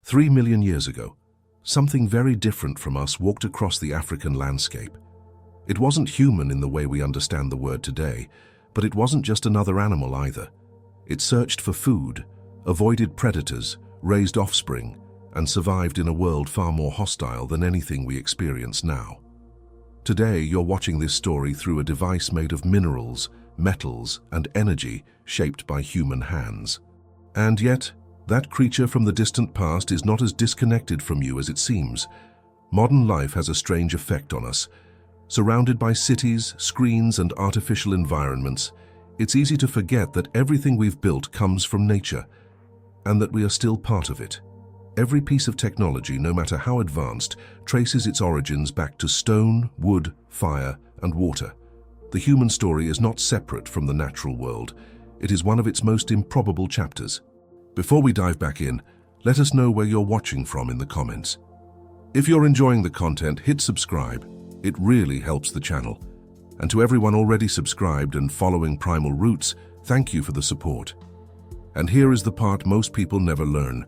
3 million years ago, something very different from us walked across the African landscape. It wasn't human in the way we understand the word today, but it wasn't just another animal either. It searched for food, avoided predators, raised offspring, and survived in a world far more hostile than anything we experience now. Today, you're watching this story through a device made of minerals, metals, and energy shaped by human hands. And yet, that creature from the distant past is not as disconnected from you as it seems. Modern life has a strange effect on us. Surrounded by cities, screens, and artificial environments, it's easy to forget that everything we've built comes from nature, and that we are still part of it. Every piece of technology, no matter how advanced, traces its origins back to stone, wood, fire, and water. The human story is not separate from the natural world. It is one of its most improbable chapters. Before we dive back in, let us know where you're watching from in the comments. If you're enjoying the content, hit subscribe. It really helps the channel. And to everyone already subscribed and following Primal Roots, thank you for the support. And here is the part most people never learn.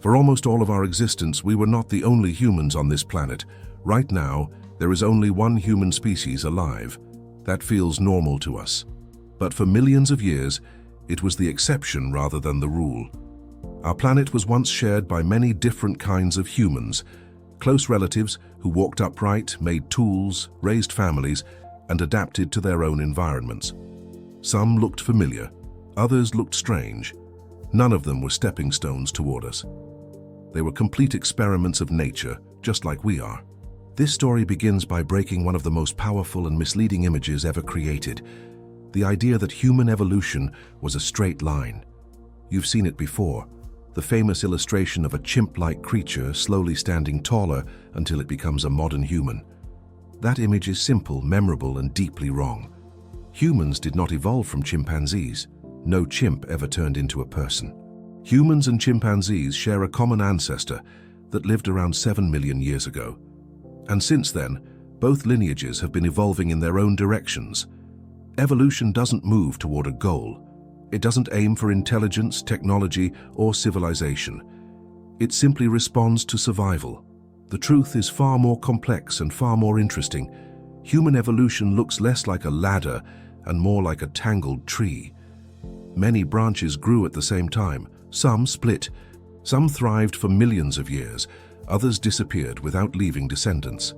For almost all of our existence, we were not the only humans on this planet. Right now, there is only one human species alive. That feels normal to us. But for millions of years, it was the exception rather than the rule. Our planet was once shared by many different kinds of humans, close relatives who walked upright, made tools, raised families, and adapted to their own environments. Some looked familiar, others looked strange. None of them were stepping stones toward us. They were complete experiments of nature, just like we are. This story begins by breaking one of the most powerful and misleading images ever created: the idea that human evolution was a straight line. You've seen it before, the famous illustration of a chimp-like creature slowly standing taller until it becomes a modern human. That image is simple, memorable, and deeply wrong. Humans did not evolve from chimpanzees. No chimp ever turned into a person. Humans and chimpanzees share a common ancestor that lived around 7 million years ago. And since then, both lineages have been evolving in their own directions. Evolution doesn't move toward a goal. It doesn't aim for intelligence, technology, or civilization. It simply responds to survival. The truth is far more complex and far more interesting. Human evolution looks less like a ladder and more like a tangled tree. Many branches grew at the same time. Some split. Some thrived for millions of years. Others disappeared without leaving descendants.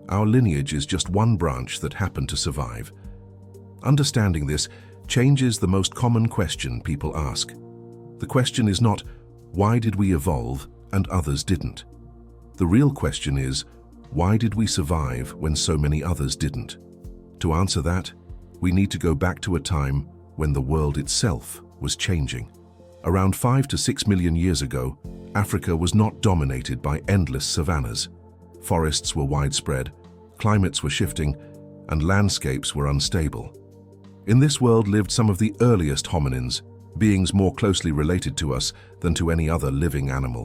Our lineage is just one branch that happened to survive. Understanding this changes the most common question people ask. The question is not, why did we evolve and others didn't? The real question is, why did we survive when so many others didn't? To answer that, we need to go back to a time when the world itself was changing. Around 5 to 6 million years ago, Africa was not dominated by endless savannas. Forests were widespread, climates were shifting, and landscapes were unstable. In this world lived some of the earliest hominins, beings more closely related to us than to any other living animal.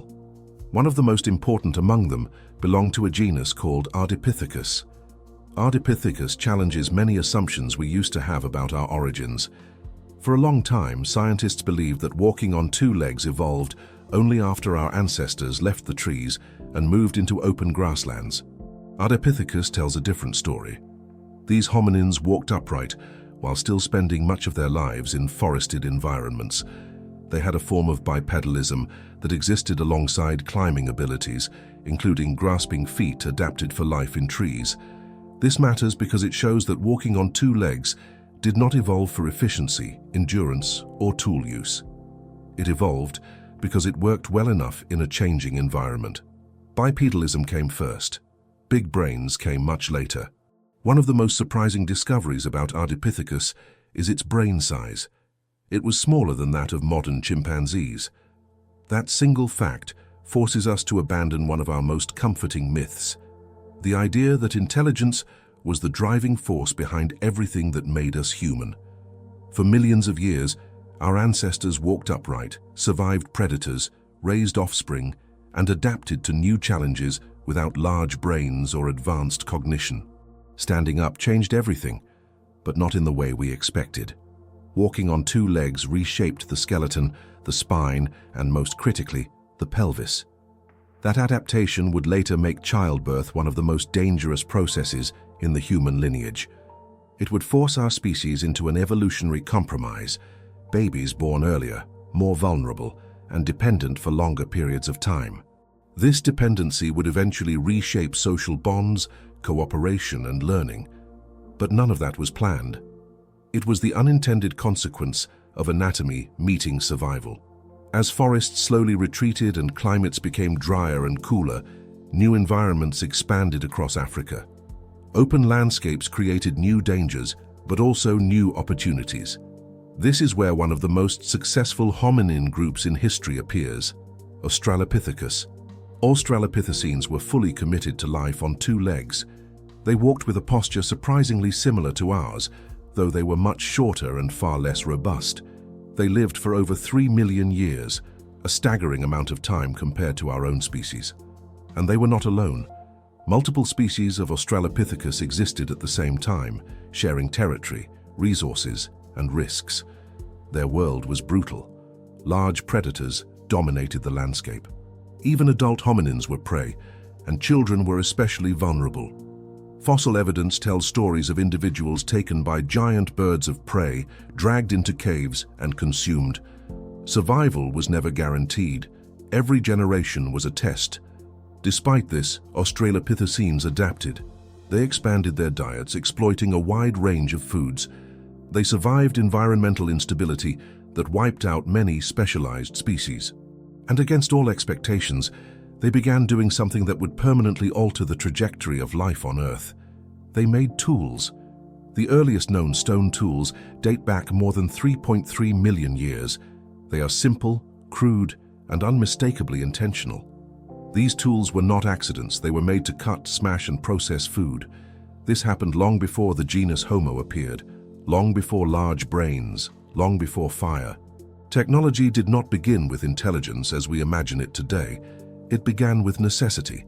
One of the most important among them belonged to a genus called Ardipithecus. Ardipithecus challenges many assumptions we used to have about our origins. For a long time, scientists believed that walking on two legs evolved only after our ancestors left the trees and moved into open grasslands. Ardipithecus tells a different story. These hominins walked upright while still spending much of their lives in forested environments. They had a form of bipedalism that existed alongside climbing abilities, including grasping feet adapted for life in trees. This matters because it shows that walking on two legs did not evolve for efficiency, endurance, or tool use. It evolved because it worked well enough in a changing environment. Bipedalism came first. Big brains came much later. One of the most surprising discoveries about Ardipithecus is its brain size. It was smaller than that of modern chimpanzees. That single fact forces us to abandon one of our most comforting myths: the idea that intelligence was the driving force behind everything that made us human. For millions of years, our ancestors walked upright, survived predators, raised offspring, and adapted to new challenges without large brains or advanced cognition. Standing up changed everything, but not in the way we expected. Walking on two legs reshaped the skeleton, the spine, and most critically, the pelvis. That adaptation would later make childbirth one of the most dangerous processes in the human lineage. It would force our species into an evolutionary compromise, babies born earlier, more vulnerable, and dependent for longer periods of time. This dependency would eventually reshape social bonds, cooperation, and learning. But none of that was planned. It was the unintended consequence of anatomy meeting survival. As forests slowly retreated and climates became drier and cooler, new environments expanded across Africa. Open landscapes created new dangers, but also new opportunities. This is where one of the most successful hominin groups in history appears, Australopithecus. Australopithecines were fully committed to life on two legs. They walked with a posture surprisingly similar to ours, though they were much shorter and far less robust. They lived for over 3 million years, a staggering amount of time compared to our own species. And they were not alone. Multiple species of Australopithecus existed at the same time, sharing territory, resources, and risks. Their world was brutal. Large predators dominated the landscape. Even adult hominins were prey, and children were especially vulnerable. Fossil evidence tells stories of individuals taken by giant birds of prey, dragged into caves, and consumed. Survival was never guaranteed. Every generation was a test. Despite this, Australopithecines adapted. They expanded their diets, exploiting a wide range of foods. They survived environmental instability that wiped out many specialized species. And against all expectations, they began doing something that would permanently alter the trajectory of life on Earth. They made tools. The earliest known stone tools date back more than 3.3 million years. They are simple, crude, and unmistakably intentional. These tools were not accidents. They were made to cut, smash, and process food. This happened long before the genus Homo appeared, long before large brains, long before fire. Technology did not begin with intelligence as we imagine it today. It began with necessity.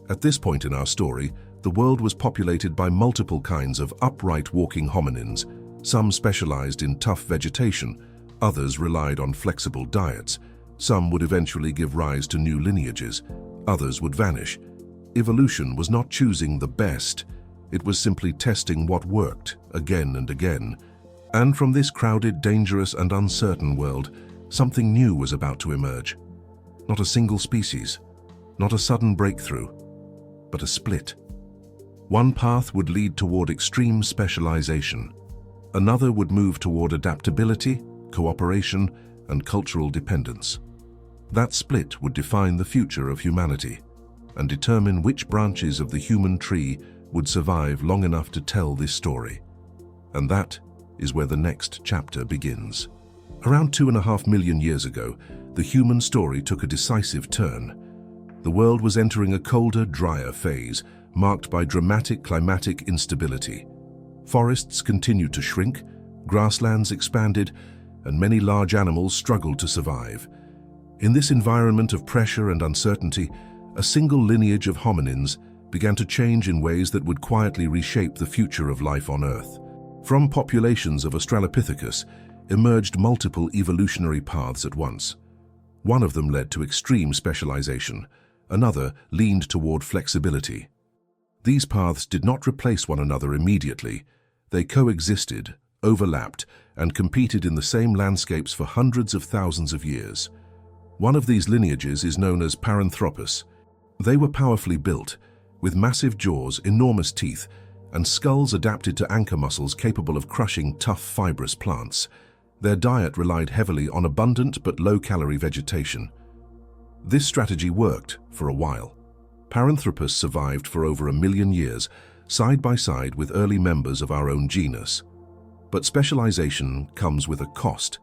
At this point in our story, the world was populated by multiple kinds of upright walking hominins. Some specialized in tough vegetation, others relied on flexible diets. Some would eventually give rise to new lineages, others would vanish. Evolution was not choosing the best, it was simply testing what worked again and again. And from this crowded, dangerous, and uncertain world, something new was about to emerge. Not a single species, not a sudden breakthrough, but a split. One path would lead toward extreme specialization. Another would move toward adaptability, cooperation, and cultural dependence. That split would define the future of humanity and determine which branches of the human tree would survive long enough to tell this story. And that is where the next chapter begins. Around 2.5 million years ago, the human story took a decisive turn. The world was entering a colder, drier phase, marked by dramatic climatic instability. Forests continued to shrink, grasslands expanded, and many large animals struggled to survive. In this environment of pressure and uncertainty, a single lineage of hominins began to change in ways that would quietly reshape the future of life on Earth. From populations of Australopithecus emerged multiple evolutionary paths at once. One of them led to extreme specialization, another leaned toward flexibility. These paths did not replace one another immediately. They coexisted, overlapped, and competed in the same landscapes for hundreds of thousands of years. One of these lineages is known as Paranthropus. They were powerfully built, with massive jaws, enormous teeth, and skulls adapted to anchor muscles capable of crushing tough, fibrous plants. Their diet relied heavily on abundant but low-calorie vegetation. This strategy worked for a while. Paranthropus survived for over 1 million years, side by side with early members of our own genus. But specialization comes with a cost.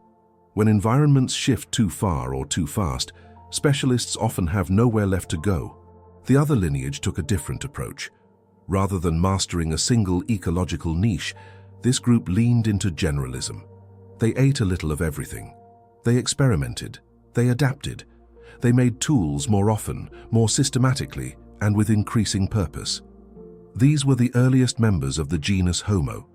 When environments shift too far or too fast, specialists often have nowhere left to go. The other lineage took a different approach. Rather than mastering a single ecological niche, this group leaned into generalism. They ate a little of everything. They experimented. They adapted. They made tools more often, more systematically, and with increasing purpose. These were the earliest members of the genus Homo.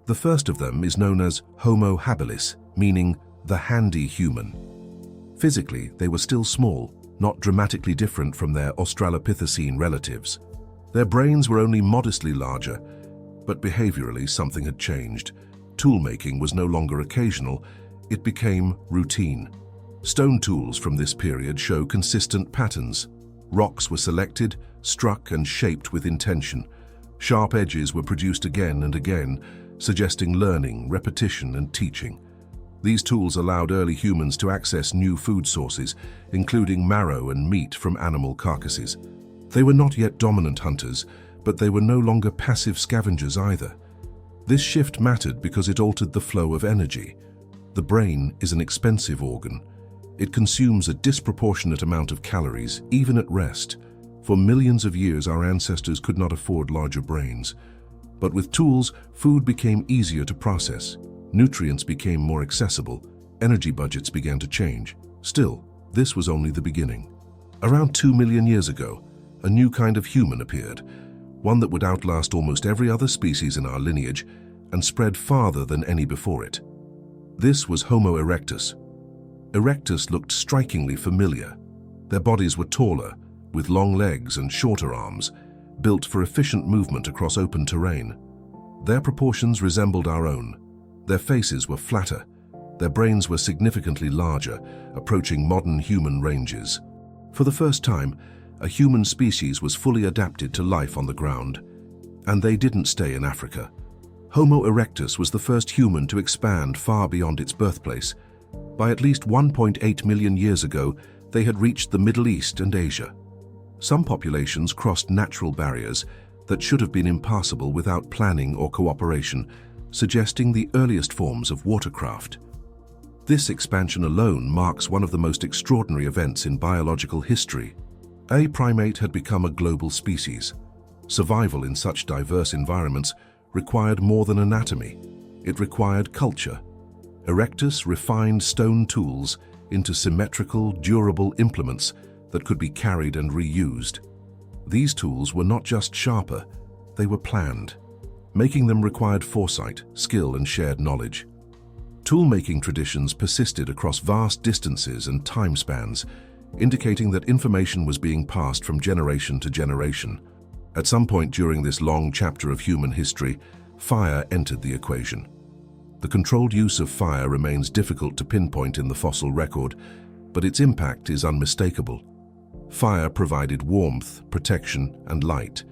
The first of them is known as Homo habilis, meaning the handy human. Physically, they were still small, not dramatically different from their Australopithecine relatives. Their brains were only modestly larger, but behaviorally something had changed. Tool-making was no longer occasional, it became routine. Stone tools from this period show consistent patterns. Rocks were selected, struck and shaped with intention. Sharp edges were produced again and again, suggesting learning, repetition and teaching. These tools allowed early humans to access new food sources, including marrow and meat from animal carcasses. They were not yet dominant hunters, but they were no longer passive scavengers either. This shift mattered because it altered the flow of energy. The brain is an expensive organ. It consumes a disproportionate amount of calories, even at rest. For millions of years, our ancestors could not afford larger brains. But with tools, food became easier to process. Nutrients became more accessible. Energy budgets began to change. Still, this was only the beginning. Around 2 million years ago, a new kind of human appeared, one that would outlast almost every other species in our lineage and spread farther than any before it. This was Homo erectus. Erectus looked strikingly familiar. Their bodies were taller, with long legs and shorter arms, built for efficient movement across open terrain. Their proportions resembled our own. Their faces were flatter. Their brains were significantly larger, approaching modern human ranges. For the first time, a human species was fully adapted to life on the ground. And they didn't stay in Africa. Homo erectus was the first human to expand far beyond its birthplace. By at least 1.8 million years ago, they had reached the Middle East and Asia. Some populations crossed natural barriers that should have been impassable without planning or cooperation, suggesting the earliest forms of watercraft. This expansion alone marks one of the most extraordinary events in biological history. A primate had become a global species. Survival in such diverse environments required more than anatomy. It required culture. Erectus refined stone tools into symmetrical, durable implements that could be carried and reused. These tools were not just sharper, they were planned. Making them required foresight, skill, and shared knowledge. Tool-making traditions persisted across vast distances and time spans, indicating that information was being passed from generation to generation. At some point during this long chapter of human history, fire entered the equation. The controlled use of fire remains difficult to pinpoint in the fossil record, but its impact is unmistakable. Fire provided warmth, protection, and light.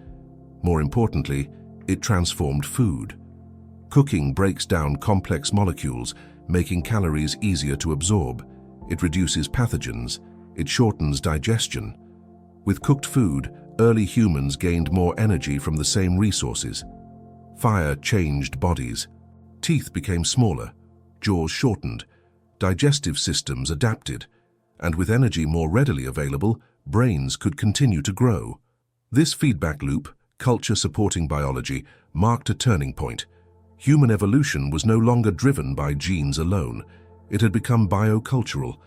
More importantly, it transformed food. Cooking breaks down complex molecules, making calories easier to absorb. It reduces pathogens. It shortens digestion. With cooked food, early humans gained more energy from the same resources. Fire changed bodies. Teeth became smaller, jaws shortened, digestive systems adapted, and with energy more readily available, brains could continue to grow. This feedback loop, culture supporting biology, marked a turning point. Human evolution was no longer driven by genes alone. It had become biocultural.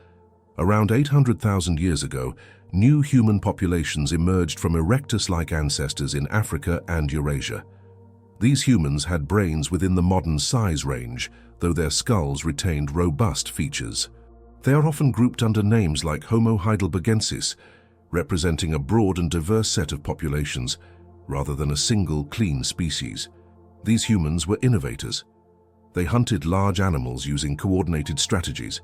Around 800,000 years ago, new human populations emerged from erectus-like ancestors in Africa and Eurasia. These humans had brains within the modern size range, though their skulls retained robust features. They are often grouped under names like Homo heidelbergensis, representing a broad and diverse set of populations, rather than a single, clean species. These humans were innovators. They hunted large animals using coordinated strategies.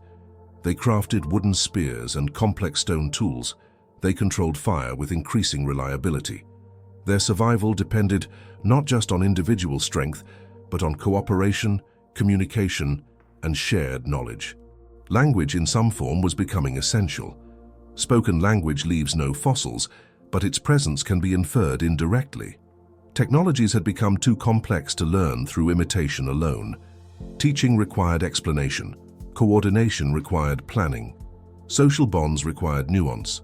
They crafted wooden spears and complex stone tools. They controlled fire with increasing reliability. Their survival depended not just on individual strength, but on cooperation, communication, and shared knowledge. Language in some form was becoming essential. Spoken language leaves no fossils, but its presence can be inferred indirectly. Technologies had become too complex to learn through imitation alone. Teaching required explanation. Coordination required planning. Social bonds required nuance.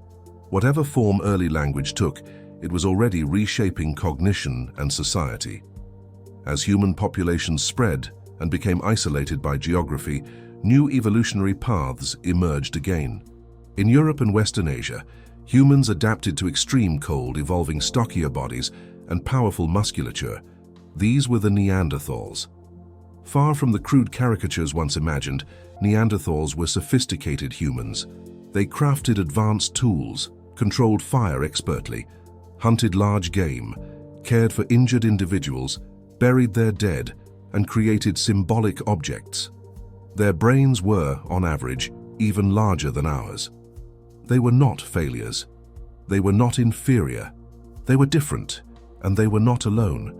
Whatever form early language took, it was already reshaping cognition and society. As human populations spread and became isolated by geography, new evolutionary paths emerged again. In Europe and Western Asia, humans adapted to extreme cold, evolving stockier bodies and powerful musculature. These were the Neanderthals. Far from the crude caricatures once imagined, Neanderthals were sophisticated humans. They crafted advanced tools, controlled fire expertly, hunted large game, cared for injured individuals, buried their dead, and created symbolic objects. Their brains were, on average, even larger than ours. They were not failures. They were not inferior. They were different, and they were not alone.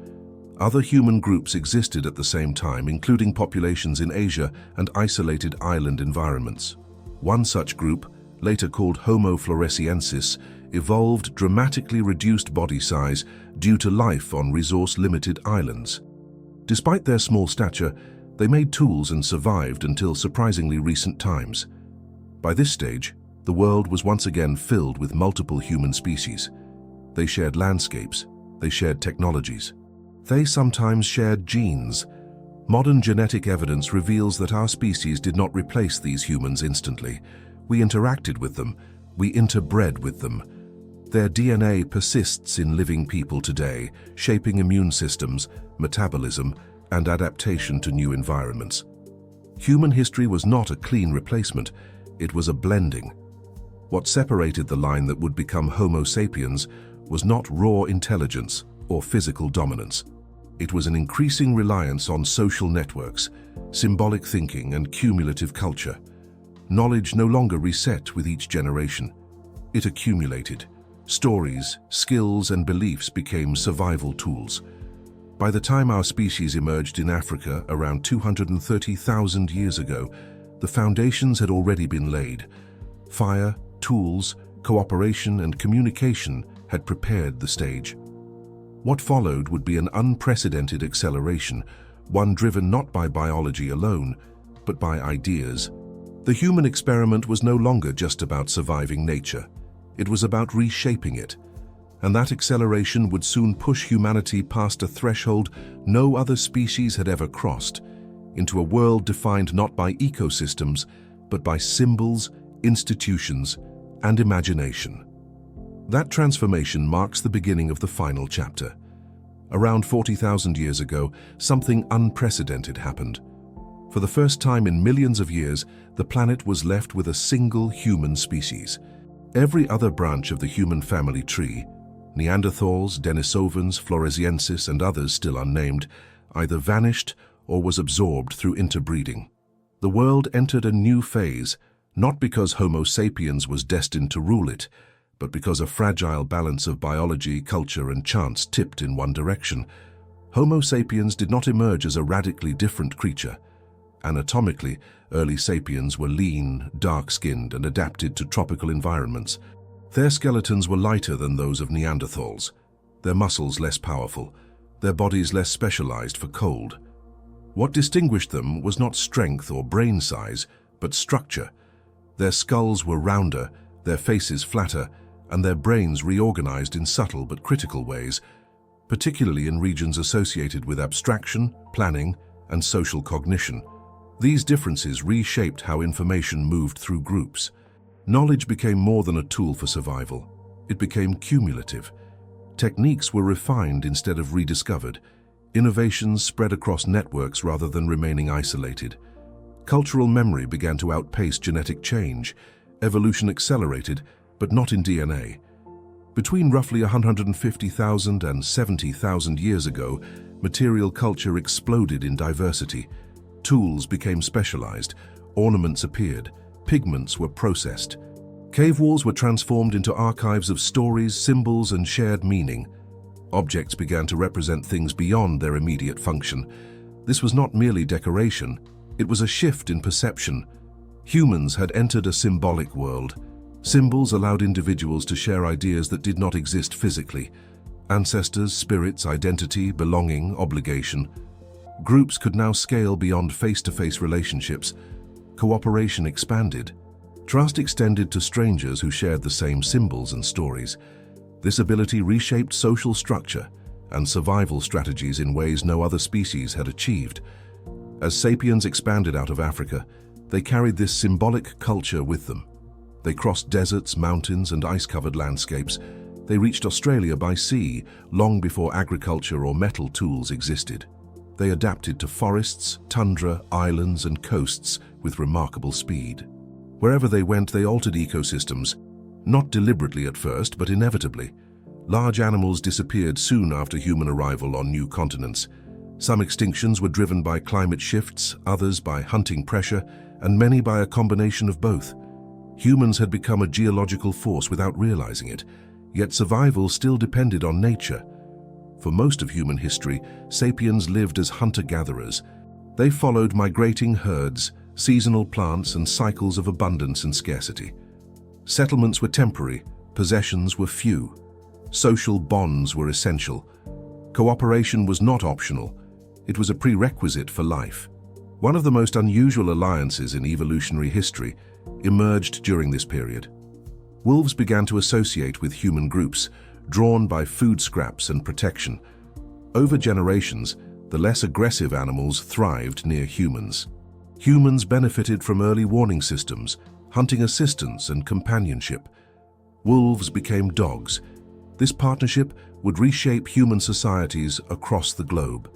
Other human groups existed at the same time, including populations in Asia and isolated island environments. One such group, later called Homo floresiensis, evolved dramatically reduced body size due to life on resource-limited islands. Despite their small stature, they made tools and survived until surprisingly recent times. By this stage, the world was once again filled with multiple human species. They shared landscapes, they shared technologies. They sometimes shared genes. Modern genetic evidence reveals that our species did not replace these humans instantly. We interacted with them, we interbred with them. Their DNA persists in living people today, shaping immune systems, metabolism, and adaptation to new environments. Human history was not a clean replacement, it was a blending. What separated the line that would become Homo sapiens was not raw intelligence or physical dominance. It was an increasing reliance on social networks, symbolic thinking, and cumulative culture. Knowledge no longer reset with each generation. It accumulated. Stories, skills, and beliefs became survival tools. By the time our species emerged in Africa around 230,000 years ago, the foundations had already been laid. Fire, tools, cooperation, and communication had prepared the stage. What followed would be an unprecedented acceleration, one driven not by biology alone, but by ideas. The human experiment was no longer just about surviving nature. It was about reshaping it. And that acceleration would soon push humanity past a threshold no other species had ever crossed, into a world defined not by ecosystems, but by symbols, institutions, and imagination. That transformation marks the beginning of the final chapter. Around 40,000 years ago, something unprecedented happened. For the first time in millions of years, the planet was left with a single human species. Every other branch of the human family tree, Neanderthals, Denisovans, Floresiensis, and others still unnamed, either vanished or was absorbed through interbreeding. The world entered a new phase, not because Homo sapiens was destined to rule it, but because a fragile balance of biology, culture, and chance tipped in one direction. Homo sapiens did not emerge as a radically different creature. Anatomically, early sapiens were lean, dark-skinned, and adapted to tropical environments. Their skeletons were lighter than those of Neanderthals, their muscles less powerful, their bodies less specialized for cold. What distinguished them was not strength or brain size, but structure. Their skulls were rounder, their faces flatter, and their brains reorganized in subtle but critical ways, particularly in regions associated with abstraction, planning, and social cognition. These differences reshaped how information moved through groups. Knowledge became more than a tool for survival. It became cumulative. Techniques were refined instead of rediscovered. Innovations spread across networks rather than remaining isolated. Cultural memory began to outpace genetic change. Evolution accelerated, but not in DNA. Between roughly 150,000 and 70,000 years ago, material culture exploded in diversity. Tools became specialized, ornaments appeared, pigments were processed. Cave walls were transformed into archives of stories, symbols, and shared meaning. Objects began to represent things beyond their immediate function. This was not merely decoration, it was a shift in perception. Humans had entered a symbolic world. Symbols allowed individuals to share ideas that did not exist physically. Ancestors, spirits, identity, belonging, obligation. Groups could now scale beyond face-to-face relationships. Cooperation expanded. Trust extended to strangers who shared the same symbols and stories. This ability reshaped social structure and survival strategies in ways no other species had achieved. As sapiens expanded out of Africa, they carried this symbolic culture with them. They crossed deserts, mountains, and ice-covered landscapes. They reached Australia by sea, long before agriculture or metal tools existed. They adapted to forests, tundra, islands, and coasts with remarkable speed. Wherever they went, they altered ecosystems, not deliberately at first, but inevitably. Large animals disappeared soon after human arrival on new continents. Some extinctions were driven by climate shifts, others by hunting pressure, and many by a combination of both. Humans had become a geological force without realizing it, yet survival still depended on nature. For most of human history, sapiens lived as hunter-gatherers. They followed migrating herds, seasonal plants, and cycles of abundance and scarcity. Settlements were temporary, possessions were few. Social bonds were essential. Cooperation was not optional. It was a prerequisite for life. One of the most unusual alliances in evolutionary history emerged during this period. Wolves began to associate with human groups, drawn by food scraps and protection. Over generations, the less aggressive animals thrived near humans. Humans benefited from early warning systems, hunting assistance, and companionship. Wolves became dogs. This partnership would reshape human societies across the globe.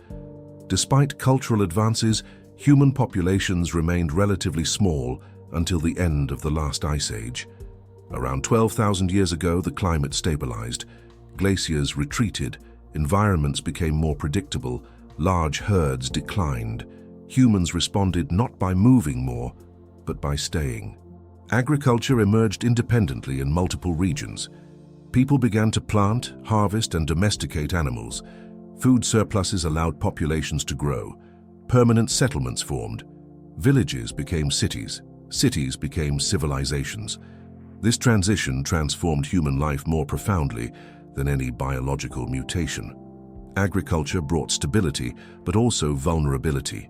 Despite cultural advances, human populations remained relatively small until the end of the last ice age. Around 12,000 years ago, the climate stabilized. Glaciers retreated, environments became more predictable, large herds declined. Humans responded not by moving more, but by staying. Agriculture emerged independently in multiple regions. People began to plant, harvest, and domesticate animals. Food surpluses allowed populations to grow. Permanent settlements formed. Villages became cities. Cities became civilizations. This transition transformed human life more profoundly than any biological mutation. Agriculture brought stability, but also vulnerability.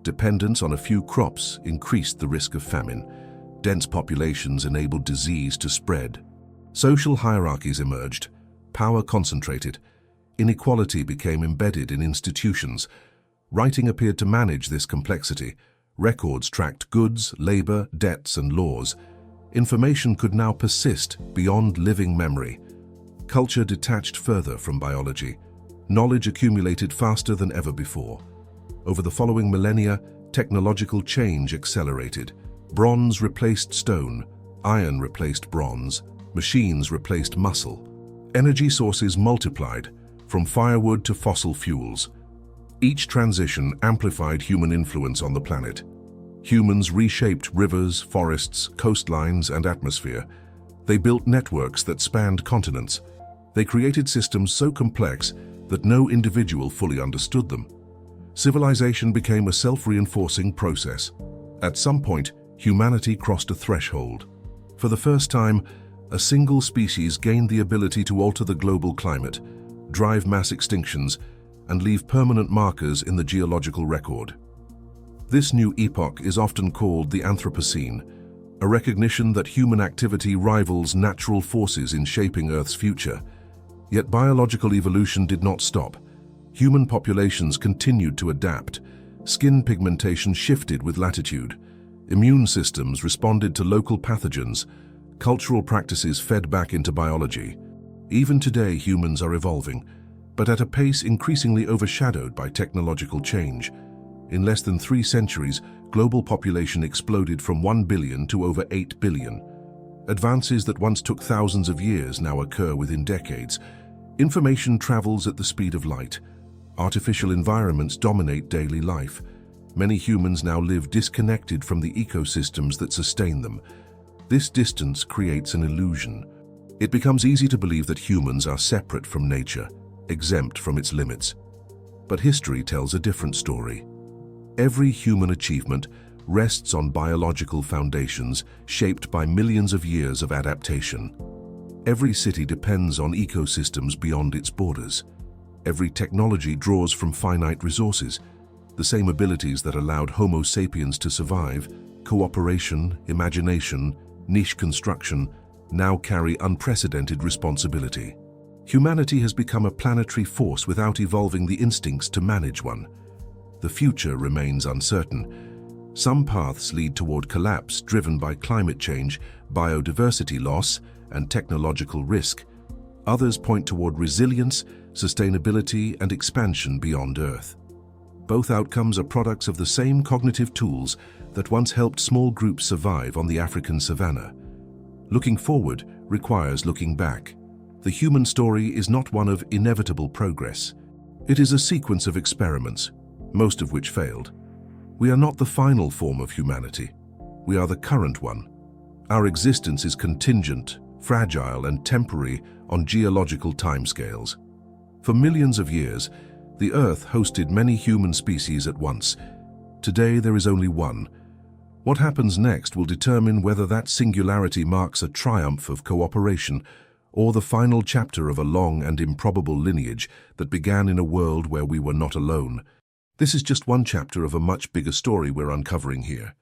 Dependence on a few crops increased the risk of famine. Dense populations enabled disease to spread. Social hierarchies emerged. Power concentrated. Inequality became embedded in institutions. Writing appeared to manage this complexity. Records tracked goods, labor, debts, and laws. Information could now persist beyond living memory. Culture detached further from biology. Knowledge accumulated faster than ever before. Over the following millennia, technological change accelerated. Bronze replaced stone, iron replaced bronze, machines replaced muscle. Energy sources multiplied, from firewood to fossil fuels. Each transition amplified human influence on the planet. Humans reshaped rivers, forests, coastlines, and atmosphere. They built networks that spanned continents. They created systems so complex that no individual fully understood them. Civilization became a self-reinforcing process. At some point, humanity crossed a threshold. For the first time, a single species gained the ability to alter the global climate, drive mass extinctions, and leave permanent markers in the geological record. This new epoch is often called the Anthropocene, a recognition that human activity rivals natural forces in shaping Earth's future. Yet biological evolution did not stop. Human populations continued to adapt. Skin pigmentation shifted with latitude. Immune systems responded to local pathogens. Cultural practices fed back into biology. Even today, humans are evolving, but at a pace increasingly overshadowed by technological change. In less than 3 centuries, global population exploded from 1 billion to over 8 billion. Advances that once took thousands of years now occur within decades. Information travels at the speed of light. Artificial environments dominate daily life. Many humans now live disconnected from the ecosystems that sustain them. This distance creates an illusion. It becomes easy to believe that humans are separate from nature, exempt from its limits. But history tells a different story. Every human achievement rests on biological foundations shaped by millions of years of adaptation. Every city depends on ecosystems beyond its borders. Every technology draws from finite resources. The same abilities that allowed Homo sapiens to survive, cooperation, imagination, niche construction, now carry unprecedented responsibility. Humanity has become a planetary force without evolving the instincts to manage one. The future remains uncertain. Some paths lead toward collapse driven by climate change, biodiversity loss, and technological risk. Others point toward resilience, sustainability, and expansion beyond Earth. Both outcomes are products of the same cognitive tools that once helped small groups survive on the African savanna. Looking forward requires looking back. The human story is not one of inevitable progress. It is a sequence of experiments, most of which failed. We are not the final form of humanity. We are the current one. Our existence is contingent, fragile, and temporary on geological timescales. For millions of years, the Earth hosted many human species at once. Today, there is only one. What happens next will determine whether that singularity marks a triumph of cooperation or the final chapter of a long and improbable lineage that began in a world where we were not alone. This is just one chapter of a much bigger story we're uncovering here.